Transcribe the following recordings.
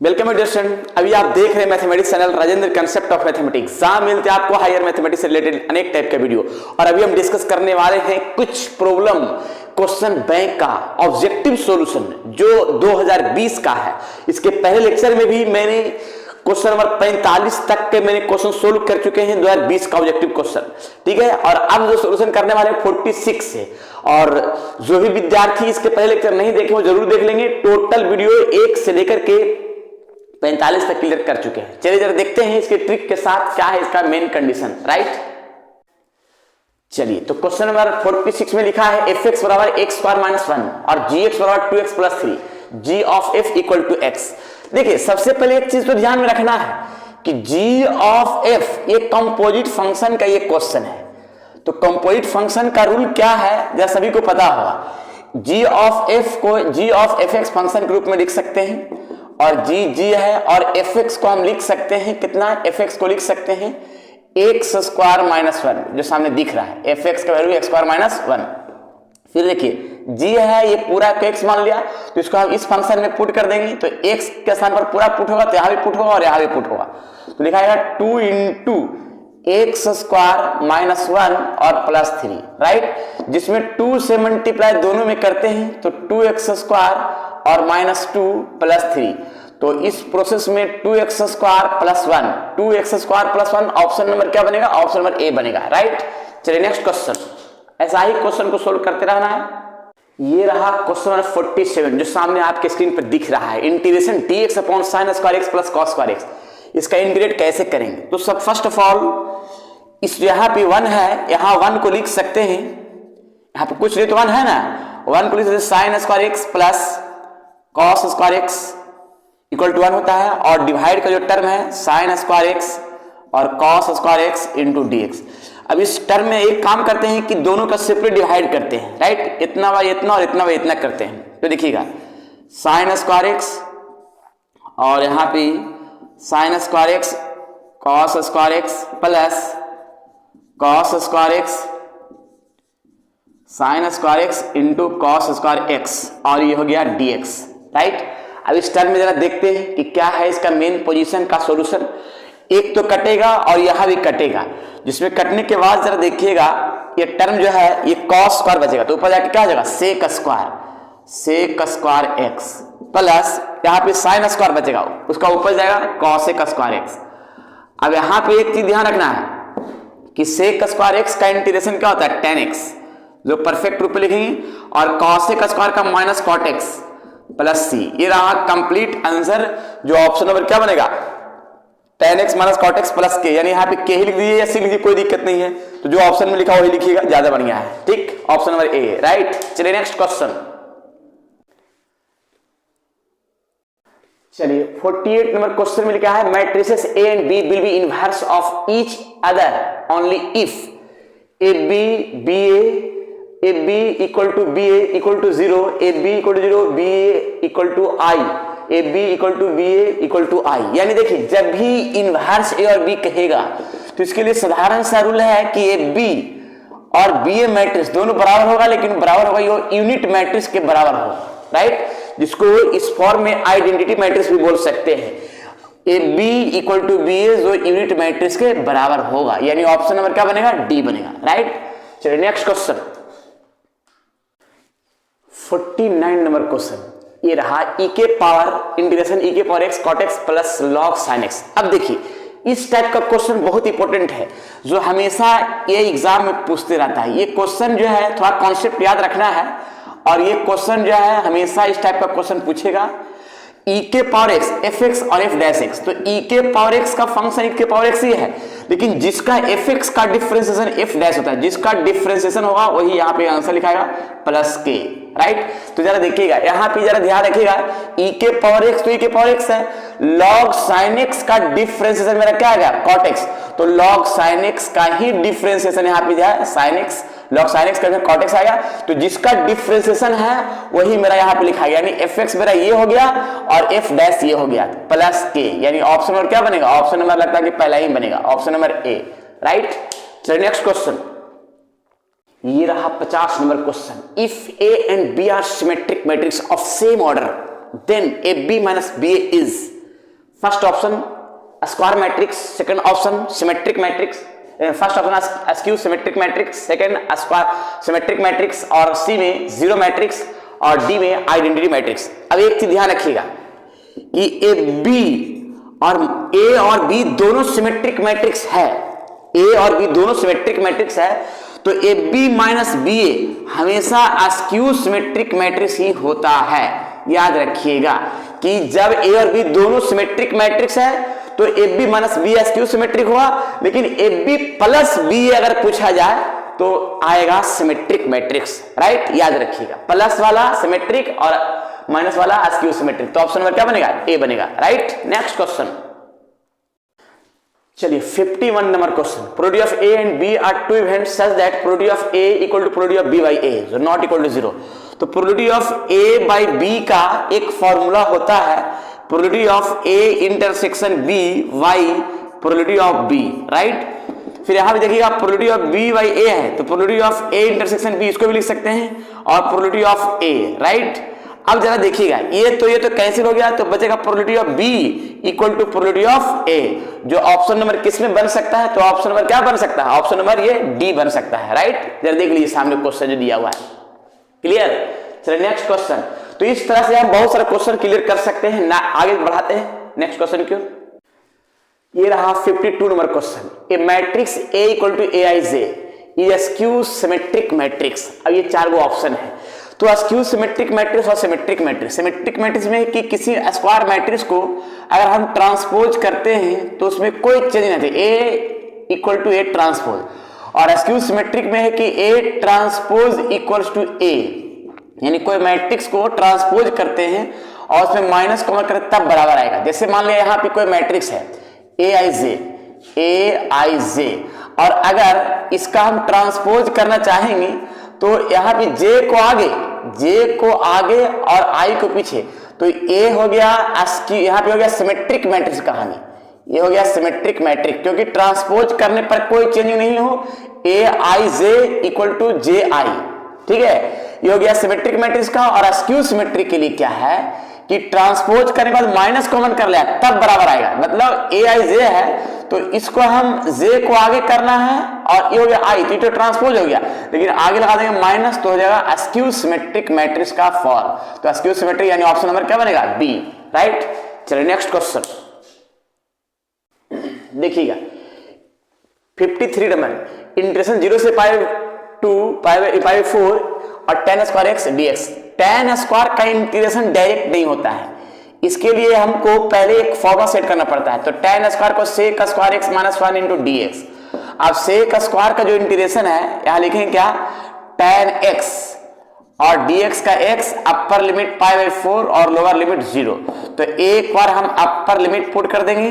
Welcome dear student. अभी आप देख रहे हैं mathematics channel Rajendra concept of mathematics, जहां मिलते हैं आपको हायर मैथमेटिक्स से रिलेटेड अनेक टाइप के वीडियो। और अभी हम डिस्कस करने वाले हैं कुछ प्रॉब्लम क्वेश्चन बैंक का ऑब्जेक्टिव सॉल्यूशन जो 2020 का है। इसके पहले लेक्चर में भी मैंने क्वेश्चन नंबर 45 तक के मैंने क्वेश्चन सोल्व कर चुके हैं 2020 का ऑब्जेक्टिव क्वेश्चन, ठीक है। और अब जो सॉल्यूशन करने वाले 46 है, और जो भी विद्यार्थी इसके पहले लेक्चर नहीं देखे वो जरूर देख लेंगे। टोटल वीडियो 1 से लेकर के 45 तक क्लियर कर चुके हैं। चलिए जरा देखते हैं इसके ट्रिक के साथ क्या है इसका मेन कंडीशन, राइट। चलिए तो क्वेश्चन नंबर 46 में लिखा है एफ एक्स बराबर एक्स स्क्वायर माइनस 1 और जी एक्स बराबर 2x plus 3, g of f equal to x. देखिए सबसे पहले एक चीज तो ध्यान में रखना है कि जी ऑफ एफ ये कंपोजिट फंक्शन का ये क्वेश्चन है। तो कंपोजिट फंक्शन का रूल क्या है जरा सभी को पता होगा। जी ऑफ एफ को जी ऑफ एफ एक्स फंक्शन के रूप में लिख सकते हैं, और जी है, और एफ एक्स को हम लिख सकते हैं कितना, एफ एक्स को लिख सकते हैं एक्स स्क्वायर माइनस 1 जो सामने दिख रहा है, एफ एक्स का वैल्यू एक्स स्क्वायर माइनस 1। फिर देखिए जी है ये पूरा को एक्स मान लिया, तो इसको हम इस फंक्शन में पुट कर देंगे, तो एक्स के स्थान पर पूरा पुट होगा, तो यहां भी पुट होगा और यहां भी पुट होगा, तो लिखाएगा 2 इंटू एक्स स्क्वायर माइनस 1 और प्लस 3, राइट। जिसमें 2 से मल्टीप्लाई दोनों में करते हैं तो 2x स्क्वायर और माइनस 2 प्लस 3, तो इस प्रोसेस में 2x square plus 1, 2x square plus 1 option number क्या बनेगा, ऑप्शन नंबर ए बनेगा, राइट। चलिए नेक्स्ट क्वेश्चन, ऐसा ही क्वेश्चन को सोल्व करते रहना है। ये रहा क्वेश्चन नंबर 47 जो सामने आपके स्क्रीन पर दिख रहा है, integration dx upon sine square x plus cos square x. इसका इंटीग्रेट कैसे करेंगे, तो सब फर्स्ट ऑफ ऑल इस यहाँ पे 1 है, यहाँ 1 को लिख सकते हैं, यहाँ पे कुछ नहीं तो 1 है ना, 1 को लिख सकते sine square x plus cos square x equal to 1 होता है, और डिवाइड का जो टर्म है साइन स्क्वायर एक्स और cos square x into d x. अब इस टर्म में एक काम करते हैं कि दोनों का सेपरेट डिवाइड करते हैं, राइट। इतना बाय इतना और इतना बाय इतना करते हैं, तो देखिएगा साइन स्क्वायर एक्स और यहाँ पे sign square x cos square x plus cos square x sign square x into cos square x, और ये हो गया dx, राइट। अब इस टर्म में जरा देखते हैं कि क्या है इसका मेन पोजीशन का सॉल्यूशन। एक तो कटेगा और यहां भी कटेगा, जिसमें कटने के बाद जरा देखिएगा ये टर्म जो है ये कॉस स्क्वायर बचेगा, तो ऊपर जाके क्या हो जाएगा सेक स्क्वायर एक्स प्लस यहाँ पे साइन स्क्वायर बचेगा, उसका ऊपर जाएगा कॉसेक स्क्वायर एक्स। अब यहाँ पे एक चीज ध्यान रखना है कि सेक स्क्वायर एक्स का इंटीग्रेशन क्या होता है tan x, जो परफेक्ट रूप में लिखेंगे, और कॉसेक स्क्वायर का minus cot x plus c. ये रहा कंप्लीट आंसर, जो ऑप्शन नंबर क्या बनेगा tan x minus cot x plus k, यानी यहाँ पे के ही लिख दीजिए या सी लीजिए, कोई दिक्कत नहीं है, तो जो ऑप्शन में लिखा वही लिखिएगा, ज्यादा बढ़िया है, ठीक। Option number A, right. चलिए नेक्स्ट क्वेश्चन, चलिए 48 नंबर क्वेश्चन में लिखा है matrices A and B will be inverse of each other only if A B equal to B A equal to 0, A B equal to 0, B A equal to I, A B equal to B A equal to I. यानी देखिए जब भी inverse ए और B कहेगा तो इसके लिए साधारण सा रूल है कि ए बी और बी ए मैट्रिक्स दोनों बराबर होगा, लेकिन बराबर होगा ये यूनिट मैट्रिक्स के बराबर होगा, राइट। जिसको इस फॉर्म में आइडेंटिटी मैट्रिक्स भी बोल सकते हैं। A B equal to B A जो यूनिट मैट्रिक्स के बराबर होगा, यानी ऑप्शन नंबर क्या बनेगा डी बनेगा, राइट। चलिए नेक्स्ट क्वेश्चन 49 नंबर क्वेश्चन, ये रहा e के पावर इंटीग्रेशन e के power x cot x plus log sin x। अब देखिए इस टाइप का क्वेश्चन बहुत इंपॉर्टेंट है, जो हमेशा ये एग्जाम में पूछते रहता है। ये क्वेश्चन जो है थोड़ा कॉन्सेप्ट याद रखना है, और ये क्वेश्चन जो है हमेशा इस टाइप का क्वेश्चन पूछेगा e के पावर x एफ एक्स और एफ डैश एक्स। तो e के पावर x का फंक्शन e के पावर x ही है, लेकिन जिसका एफ एक्स का डिफरेंशिएशन एफ डैश होता है, जिसका डिफरेंशिएशन होगा वही यहाँ पे आंसर लिखाएगा प्लस के, राइट। तो जरा देखिएगा यहाँ पे जरा ध्यान रखिएगा e के पावर x तो e के पावर x है, log sin x का डिफरेंशिएशन मेरा क्या आ गया cot x, तो log sin x का ही डिफरेंशिएशन यहाँ पे है sin x, log sin x का cot x आएगा, तो जिसका डिफरेंशिएशन है वही मेरा यहाँ पे लिखा गया, यानी एफ एक्स मेरा ये हो गया और एफ डैश ये हो गया प्लस के, यानी ऑप्शन नंबर क्या बनेगा, ऑप्शन नंबर लगता है कि पहला ही बनेगा, ऑप्शन नंबर ए, राइट। चलिए नेक्स्ट क्वेश्चन, ये रहा 50 number question, if A and B are symmetric matrix of same order then A B minus B A is first option square matrix, second option symmetric matrix, first option a skew symmetric matrix, second square symmetric matrix, और C में zero matrix, और D में identity matrix. अब एक चीज ध्यान रखिएगा कि ए और बी दोनों सिमेट्रिक मैट्रिक्स है, ए और बी दोनों सिमेट्रिक मैट्रिक्स है, तो ए बी माइनस बी ए हमेशा अस्क्यू सिमेट्रिक मैट्रिक्स ही होता है। याद रखिएगा कि जब ए और बी दोनों सिमेट्रिक मैट्रिक्स है तो A B minus B a skew symmetric हुआ, लेकिन ए बी प्लस बी अगर पूछा जाए तो आएगा सिमेट्रिक मैट्रिक्स, राइट। याद रखिएगा प्लस वाला सिमेट्रिक और माइनस वाला अस्क्यू सिमेट्रिक, तो ऑप्शन नंबर क्या बनेगा, ए बनेगा, राइट। नेक्स्ट क्वेश्चन, चलिए 51 number question, product of A and B are two events such that product of A equal to product of B by A not equal to 0। तो product of A by B का एक formula होता है product of A intersection B by product of B, right. फिर यहां पे देखिएगा product of B by A है, तो product of A intersection B इसको भी लिख सकते हैं, और प्रोडक्ट ऑफ ए, राइट। अब जरा देखिएगा ये तो कैंसिल हो गया, तो बचेगा probability of B equal to probability of A, जो ऑप्शन नंबर किस में बन सकता है, तो ऑप्शन नंबर क्या बन सकता है, ऑप्शन नंबर ये डी बन सकता है, राइट। जरा देख लीजिए सामने क्वेश्चन जो दिया हुआ है, क्लियर। चलिए नेक्स्ट क्वेश्चन, तो इस तरह से हम बहुत सारे क्वेश्चन क्लियर कर सकते हैं ना। आगे बढ़ाते हैं नेक्स्ट क्वेश्चन क्यों, ये रहा 52 number question, a matrix A equal to a i j is a skew symmetric matrix. अब ये चार गो ऑप्शन है, तो अस्क्यू सिमेट्रिक मैट्रिक्स और सिमेट्रिक मैट्रिक्स। सिमेट्रिक मैट्रिक्स में कि किसी स्क्वायर मैट्रिक्स को अगर हम ट्रांसपोज करते हैं तो उसमें कोई चेंज नहीं आती, ए इक्वल टू ए ट्रांसपोज, और अस्क्यू सिमेट्रिक में है कि ए ट्रांसपोज इक्वल्स टू ए, यानी कोई मैट्रिक्स को ट्रांसपोज करते हैं और उसमें माइनस कॉमन करें तब बराबर आएगा। जैसे मान लिया यहाँ पे कोई मैट्रिक्स है ए आई जे, और अगर इसका हम ट्रांसपोज करना चाहेंगे तो यहाँ पे जे को आगे और आई को पीछे, तो ए हो गया यहाँ पे हो गया सिमेट्रिक मैट्रिक्स कहानी, ये हो गया सिमेट्रिक मैट्रिक्स, क्योंकि ट्रांसपोज करने पर कोई चेंज नहीं हो, ए आई जे इक्वल टू जे आई, ठीक है। ये हो गया सिमेट्रिक मैट्रिक्स का। और अस्क्यू सिमेट्रिक के लिए क्या है कि ट्रांसपोज करने के बाद माइनस कॉमन कर लिया तब बराबर आएगा, मतलब ए आई जे है तो इसको हम जे को आगे करना है, और ये हो गया आई, तो ट्रांसपोज हो गया, लेकिन आगे लगा देंगे माइनस, तो हो जाएगा अस्क्यू सिमेट्रिक मैट्रिक्स का फॉर्म। तो अस्क्यू सिमेट्रिक यानी ऑप्शन नंबर क्या बनेगा, बी, राइट। चलिए नेक्स्ट क्वेश्चन देखिएगा 53 नंबर, इंटीग्रेशन 0 से पाई टू पाई 4 और tan square x dx। tan square का इंटीग्रेशन डायरेक्ट नहीं होता है, इसके लिए हमको पहले एक फॉर्मूला सेट करना पड़ता है। तो tan स्क्वायर को sec square x minus 1 into dx। अब सेक स्क्वायर का जो इंटीग्रेशन है यहां लिखेंगे क्या, tan x और dx का x upper limit pi by 4 और लोअर लिमिट 0। तो एक बार हम अपर लिमिट पुट कर देंगे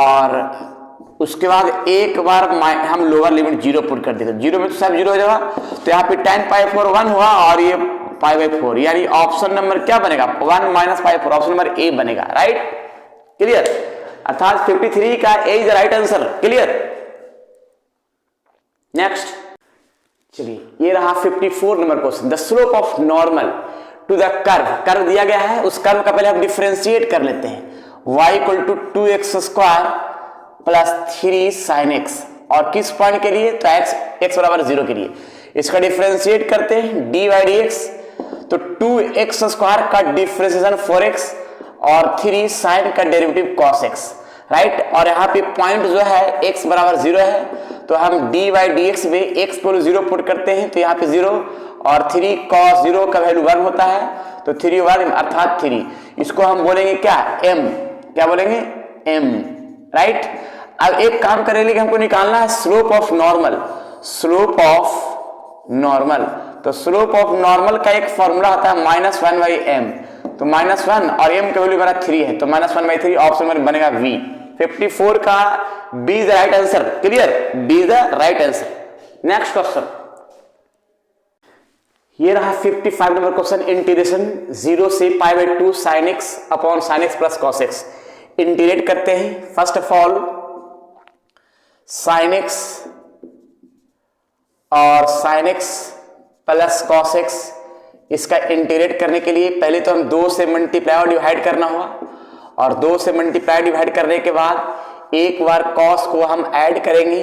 और उसके बाद एक बार हम लोअर लिमिट 0 पुट कर देंगे, 0 में तो सब 0 हो जाएगा, तो यहाँ पे tan पाई 4 1 हुआ और ये पाई बाई 4, यानी ऑप्शन नंबर क्या बनेगा, 1 minus pi 4, option number A बनेगा, राइट, क्लियर। अर्थात 53 का A is the right answer, clear. Next चलिए ये रहा 54 number question, the slope of normal to the curve दिया गया है, उस कर्व का पहले हम डिफरेंशिएट कर लेते हैं, y equal to 2x square plus 3 sin x, और किस पॉइंट के लिए, तो x बराबर 0 के लिए। इसका डिफरेंशिएट करते हैं dy dx, तो 2x स्क्वायर का डिफरेंशिएशन 4x और 3 sin का डेरिवेटिव cos x, राइट। और यहाँ पे पॉइंट जो है x बराबर 0 है, तो हम dy dx में x को 0 पुट करते हैं, तो यहाँ पे 0 और 3 cos 0 का वैल्यू 1 होता है, तो 3 1 अर्थात 3, इसको हम बोलेंगे क्या, m, क्या बोलेंगे, m, राइट। अब एक काम करेंगे कि हमको निकालना है slope of normal, slope of normal, तो स्लोप ऑफ नॉर्मल का एक फॉर्मूला होता है -1 बाई m, तो -1 और m का वैल्यू मेरा 3 है, तो -1 बाई 3 ऑप्शन में बनेगा v। 54 का B is the right answer, clear, B is the right answer. Next question ये रहा 55 नंबर क्वेश्चन, इंटीग्रेशन 0 से pi by 2 sin x upon sin x plus cos x। Integrate करते हैं, first of all sin x और sin x plus cos x, इसका integrate करने के लिए पहले तो हम 2 से मल्टीप्लाई और डिवाइड करना होगा, और 2 से मल्टीप्लाई डिवाइड करने के बाद एक बार कॉस को हम ऐड करेंगे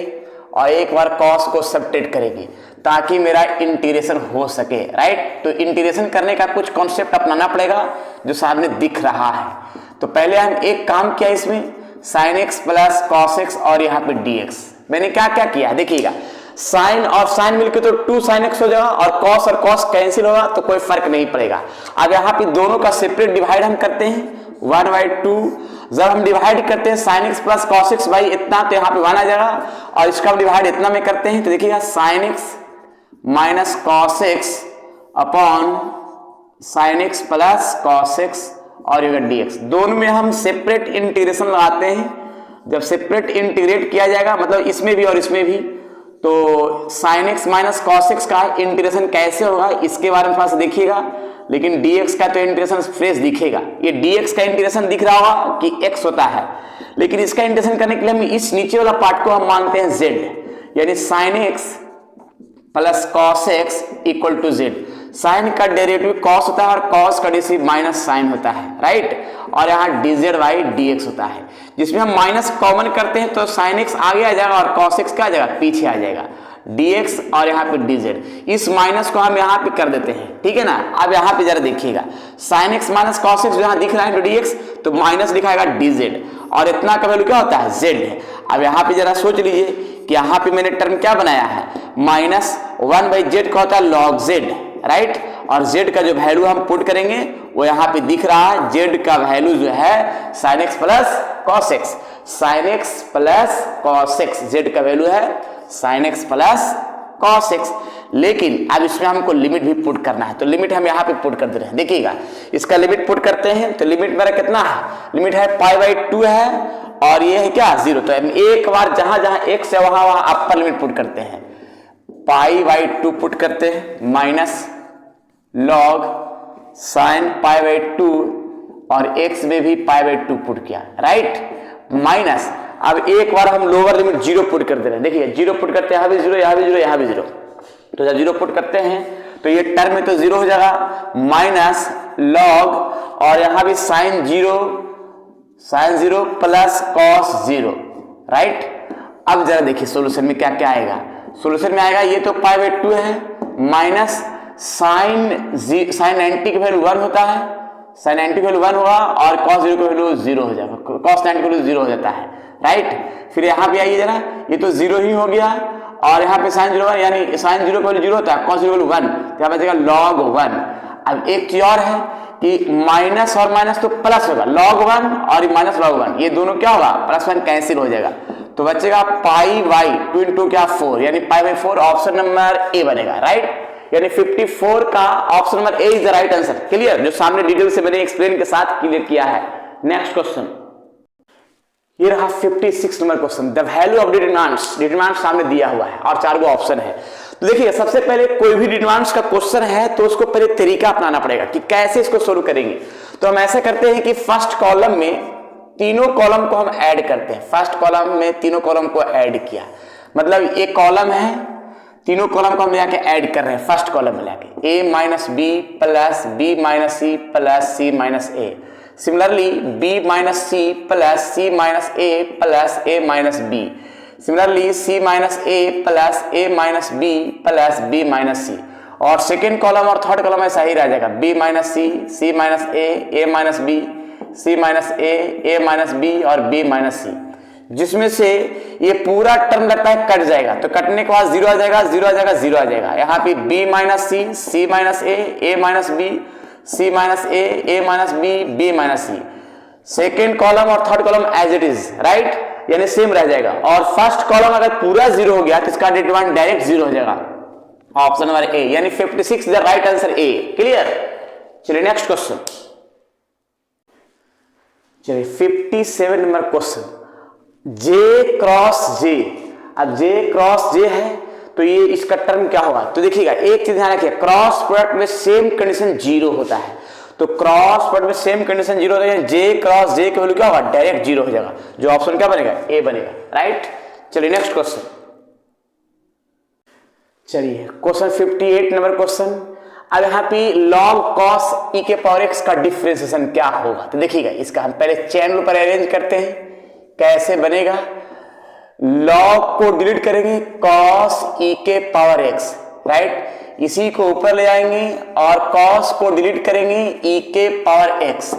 और एक बार कॉस को सबट्रैक्ट करेंगे ताकि मेरा इंटीग्रेशन हो सके, राइट। तो इंटीग्रेशन करने का कुछ कॉन्सेप्ट अपनाना पड़ेगा जो सामने दिख रहा है। तो पहले हम एक काम किया इसमें, sine x plus cos x और यहाँ पे डी एक्स। मैंने क्या क्या किया देखिएगा, साइन और साइन मिलकर तो 2 sin x हो जाएगा और कॉस कैंसिल होगा तो कोई फर्क नहीं पड़ेगा। अब यहाँ पे दोनों का सेपरेट डिवाइड हम करते हैं 1/2। जब हम डिवाइड करते हैं sin x plus cos x भाई इतना, तो यहाँ पे 1 आ जाएगा और इसका हम डिवाइड इतना में करते हैं तो देखिएगा sin x minus cos x upon sin x plus cos x और ये dx। दोनों में हम सेपरेट इंटीग्रेशन लगाते हैं। जब सेपरेट इंटीग्रेट किया जाएगा मतलब इसमें भी और इसमें भी, तो sin x minus cos x का इंटीग्रेशन कैसे होगा इसके बारे में थोड़ा सा देखिएगा। लेकिन dx का तो इंटीग्रेशन फ्रेश दिखेगा। ये dx का इंटीग्रेशन दिख रहा होगा कि x होता है, लेकिन इसका इंटीग्रेशन करने के लिए हम इस नीचे वाला पार्ट को हम मानते हैं z, यानी sin x plus cos x equal to z। Sine का डेरिवेटिव cos होता है और cos का डेरिवेटिव माइनस साइन होता है, राइट। और यहाँ dz बाई dx होता है, जिसमें हम माइनस कॉमन करते हैं तो sin x आगे आ जाएगा और cos x क्या आ जाएगा, पीछे आ जाएगा, dx और यहाँ पे dz। इस माइनस को हम यहाँ पे कर देते हैं, ठीक है ना। अब यहाँ पे जरा देखिएगा, sin x minus cos x यहाँ दिख रहा है तो dx, तो माइनस लिखाएगा dz और इतना का वैल्यू क्या होता है, z है। अब यहाँ पे जरा सोच लीजिए कि यहाँ पे मैंने टर्म क्या बनाया है, माइनस 1/z का होता है log z, राइट। और z का जो वैल्यू हम पुट करेंगे वो यहाँ पे दिख रहा है, z का वैल्यू जो है sin x plus cos x, sin x plus cos x, z का वैल्यू है sin x plus cos x। लेकिन अब इसमें हमको लिमिट भी पुट करना है, तो लिमिट हम यहाँ पे पुट कर दे रहे हैं। देखिएगा इसका लिमिट पुट करते हैं तो लिमिट मेरा कितना है, लिमिट है π/2 है और ये है क्या 0। तो हम एक बार जहां जहां x है वहां वहां अपर लिमिट पुट करते हैं, π/2 पुट करते हैं माइनस लॉग साइन π/2 और x में भी π/2 पुट किया, राइट, माइनस। अब एक बार हम लोअर लिमिट 0 पुट कर दे रहे हैं। देखिए 0 पुट करते हैं, यहाँ भी 0, यहाँ भी 0, यहाँ भी 0। तो जब 0 पुट करते हैं तो ये टर्म में तो 0 हो जाएगा, माइनस लॉग और यहाँ भी साइन 0 प्लस कॉस 0, राइट। अब जरा देखिए सोल्यूशन में क्या क्या आएगा। सोल्यूशन में आएगा ये तो π/2 है माइनस साइन 90 की वैल्यू 1 होता है, साइन 90 की वैल्यू 1 होगा और cos 0 की वैल्यू 0 हो जाएगा, cos 90 की वैल्यू 0 हो जाता है, राइट। फिर यहाँ पे आइए जरा, ये तो 0 ही हो गया और यहाँ पे साइन 0 यानी साइन 0 की वैल्यू 0 होता है, cos 0 की वैल्यू 1, तो यहाँ पे जाएगा log 1। अब एक चीज और है कि माइनस और माइनस तो प्लस होगा, log 1 और माइनस log 1, ये दोनों क्या होगा, प्लस 1 कैंसिल हो जाएगा, तो बचेगा π/2 इंटू क्या 4, यानी π/4 ऑप्शन नंबर ए बनेगा, राइट। यानी 54 का option number A is the right answer. Clear, जो सामने डिटेल से मैंने एक्सप्लेन के साथ क्लियर किया है। नेक्स्ट क्वेश्चन, ये रहा 56 number question. The value of determinant सामने दिया हुआ है और 4 गो ऑप्शन है। तो देखिए सबसे पहले कोई भी डिटरमिनेंट का क्वेश्चन है तो उसको पहले तरीका अपनाना पड़ेगा कि कैसे इसको सोल्व करेंगे। तो हम ऐसे करते हैं कि फर्स्ट कॉलम में तीनों कॉलम को हम ऐड करते हैं। फर्स्ट कॉलम में तीनों कॉलम को ऐड किया, मतलब एक कॉलम है, तीनों कॉलम को हम जाके ऐड कर रहे हैं फर्स्ट कॉलम में लाके, a minus B plus B minus C plus C minus A. Similarly b minus C plus C minus A plus A minus B. Similarly c minus A plus A minus B plus B minus C. और second column और third column ऐसा ही रह जाएगा, b minus C minus A minus B, C minus A minus B और b minus C. जिसमें से ये पूरा टर्म लगता है कट जाएगा, तो कटने के बाद 0 आ जाएगा, 0 आ जाएगा, 0 आ जाएगा। यहाँ पे b minus C minus A minus B, C minus A minus B, B minus C. Second column और third column as it is, right, यानी सेम रह जाएगा। और फर्स्ट कॉलम अगर पूरा 0 हो गया तो इसका डिटरमिनेंट डायरेक्ट 0 हो जाएगा, ऑप्शन नंबर ए, यानी 56 the right answer A. Clear, चलिए नेक्स्ट क्वेश्चन, चलिए 57 नंबर क्वेश्चन, जे क्रॉस जे। अब जे क्रॉस जे है तो ये इसका टर्म क्या होगा, तो देखिएगा एक चीज ध्यान रखिए, क्रॉस प्रोडक्ट में सेम कंडीशन 0 होता है, तो क्रॉस प्रोडक्ट में सेम कंडीशन 0 होता है, जे क्रॉस जे का वैल्यू क्या होगा, डायरेक्ट 0 हो जाएगा, जो ऑप्शन क्या बनेगा, ए बनेगा, राइट। चलिए नेक्स्ट क्वेश्चन, चलिए क्वेश्चन 58 नंबर क्वेश्चन, अब यहाँ पे log cos e के पावर x का डिफरेंशिएशन क्या होगा, तो देखिएगा इसका हम पहले चैन पर अरेंज करते हैं। कैसे बनेगा, log को डिलीट करेंगे cos e के पावर x, राइट, इसी को ऊपर ले जाएंगे और cos को डिलीट करेंगे e के पावर x,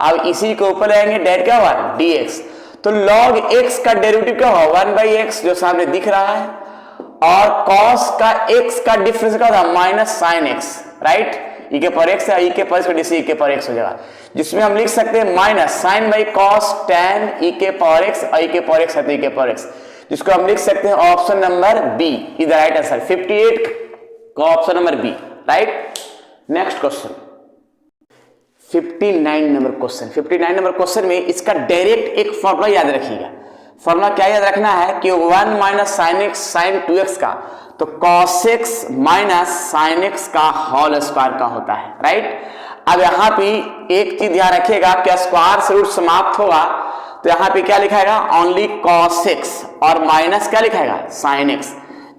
अब इसी को ऊपर ले जाएंगे, डेट क्या हुआ dx, तो log x का डेरिवेटिव क्या होगा 1/x जो सामने दिख रहा है, और cos का x का डिफरेंस क्या होता है minus sine x, right, e के पावर x है, e के पावर x e के पावर x हो जाएगा, जिसमें हम लिख सकते हैं minus sine by cos tan e के पावर x और e के पावर x है तो e के पावर x, जिसको हम लिख सकते हैं option number B is the right answer. 58 का option number B, right. Next question 59 number question. 59 number question में इसका डायरेक्ट एक फॉर्मूला याद रखिएगा। फॉर्मूला क्या याद रखना है कि 1 minus sine x sign 2x का तो cos x minus sine x का होल स्क्वायर का होता है, राइट। अब यहाँ पे एक चीज ध्यान रखिएगा कि स्क्वायर से रूट समाप्त होगा तो यहाँ पे क्या लिखाएगा ओनली cos x और माइनस क्या लिखाएगा साइन x,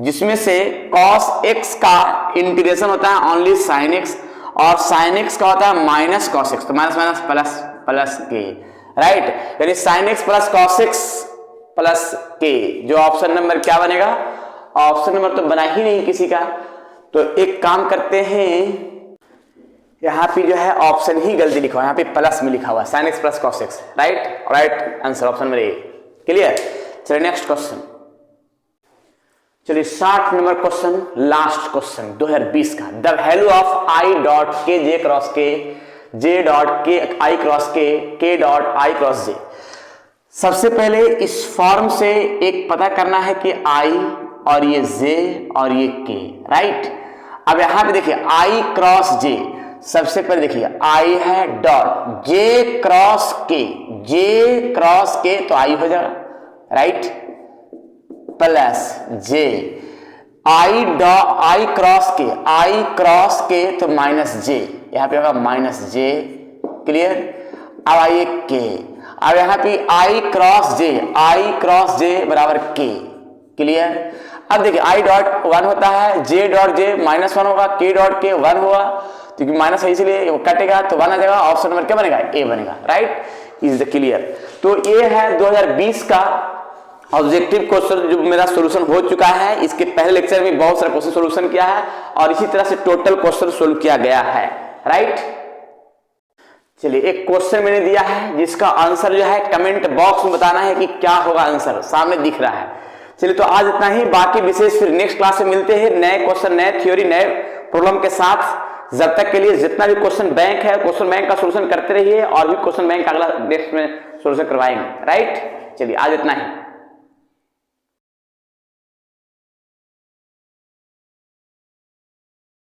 जिसमें से cos x का इंटीग्रेशन होता है ओनली साइन x और साइन x का होता है माइनस cos x, तो minus minus plus plus K, right, यानी sine x plus cos x plus K, जो ऑप्शन नंबर क्या बनेगा, ऑप्शन नंबर तो बना ही नहीं किसी का। तो एक काम करते हैं, यहाँ पे जो है ऑप्शन ही गलती लिखा हुआ, यहाँ पे प्लस में लिखा हुआ sine x plus cos x, right, right answer option number ए, क्लियर। चलिए नेक्स्ट क्वेश्चन, चलिए 60 नंबर क्वेश्चन, लास्ट क्वेश्चन 2020 का। The value of I dot के जे क्रॉस के, जे डॉट के आई क्रॉस के डॉट आई क्रॉस जे। सबसे पहले इस फॉर्म से एक पता करना है कि आई और ये जे और ये के, राइट। अब यहां पे देखिए आई क्रॉस जे, सबसे पहले देखिए आई है डॉट जे क्रॉस के, जे क्रॉस के तो आई हो जाएगा, right, plus J I dot I cross के तो माइनस जे, यहां पे होगा माइनस जे, क्लियर। अब आइए के, अब यहां पे आई क्रॉस जे बराबर के, क्लियर। अब देखिए आई डॉट 1 होता है, जे डॉट जे माइनस 1 होगा, के डॉट के 1 होगा, क्योंकि माइनस है इसलिए वो कटेगा तो 1 आ जाएगा, ऑप्शन नंबर क्या बनेगा ए बनेगा, राइट, इज द क्लियर। तो ये है 2020 का ऑब्जेक्टिव क्वेश्चन जो मेरा सॉल्यूशन हो चुका है। इसके पहले लेक्चर में बहुत सारे क्वेश्चन सॉल्यूशन किया है और इसी तरह से टोटल क्वेश्चन सोल्व किया गया है, राइट। चलिए एक क्वेश्चन मैंने दिया है जिसका आंसर जो है कमेंट बॉक्स में बताना है कि क्या होगा, आंसर सामने दिख रहा है। चलिए तो आज इतना ही, बाकी विशेष फिर नेक्स्ट क्लास में मिलते हैं नए क्वेश्चन, नए थ्योरी, नए प्रॉब्लम के साथ। जब तक के लिए जितना भी क्वेश्चन बैंक है क्वेश्चन बैंक का सॉल्यूशन करते रहिए और भी क्वेश्चन बैंक का अगला नेक्स्ट में सॉल्यूशन करवाएंगे, राइट। चलिए आज इतना ही।